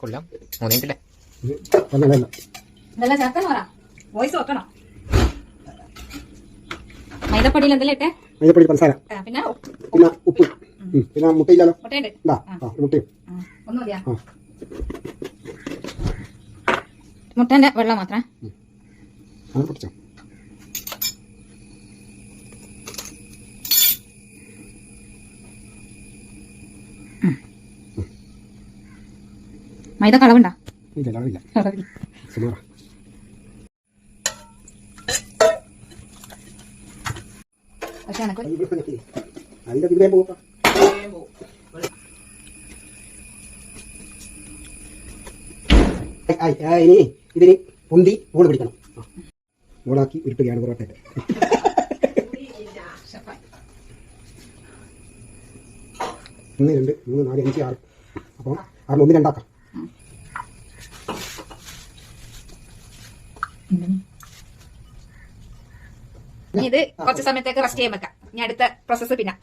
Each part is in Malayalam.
കൊള്ളാം 3 മിനിറ്റ് ഇതെല്ലാം ചേർക്കാൻ പറ വോയിസ് വെക്കണം. മൈദപ്പൊടിയിൽ എന്തെല്ലാം ഇട്ടെ? മൈദപ്പൊടി, പഞ്ചസാര, പിന്നെ ഉപ്പ്, പിന്നെ മുട്ടയില്ലല്ലോ, മുട്ടയുണ്ട്. മുട്ടയും ഒന്ന് മതിയാ? മുട്ടന്റെ വെള്ളം മാത്രം പൊട്ടിച്ചോ. മൈദ കളവുണ്ടോ? ഇല്ല, കളവില്ല. ഇനി ഇതിന് പൊന്തി മോള് പിടിക്കണം. മോളാക്കി ഉരുട്ടുകയാണ് പൊറോട്ടയിട്ട്. 1 2 3 4 5 6. അപ്പം 1 2 ആക്കാം. ഇത് കുറച്ച് സമയത്തേക്ക് റെസ്റ്റ് ചെയ്യാൻ വെക്കാം. ഇനി അടുത്ത പ്രോസസ്സ് പിന്നെ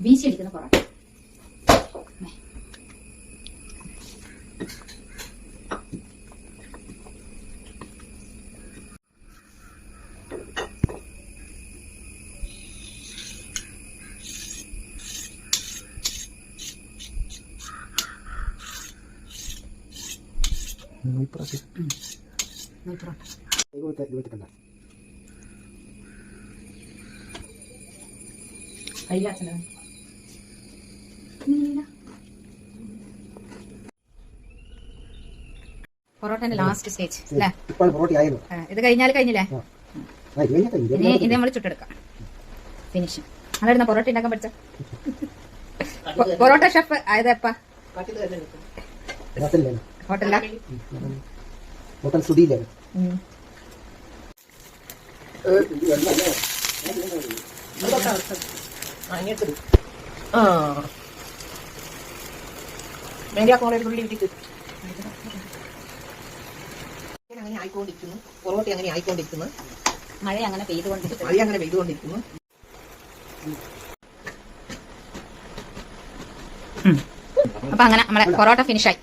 വീശിയടിക്കുന്ന പൊറോട്ട. പൊറോട്ടന്റെ ലാസ്റ്റ് സ്റ്റേജ് അല്ലേ? ഇത് കഴിഞ്ഞില്ലേ? ഇത് നമ്മൾ ചുട്ടെടുക്കാം. ഫിനിഷിങ്. അതായിരുന്നു പൊറോട്ട ഉണ്ടാക്കാൻ പഠിച്ച പൊറോട്ട ഷെഫ് ആയതെപ്പാ? ഹോട്ടലിലാ? ഹോട്ടൽ സുഡിയില്ലേ? അങ്ങനെ ആയിക്കൊണ്ടിരിക്കുന്നു. പൊറോട്ട അങ്ങനെ ആയിക്കൊണ്ടിരിക്കുന്നു. മഴ അങ്ങനെ പെയ്തുകൊണ്ടിരിക്കുന്നു. അപ്പൊ അങ്ങനെ നമ്മുടെ പൊറോട്ട ഫിനിഷായി.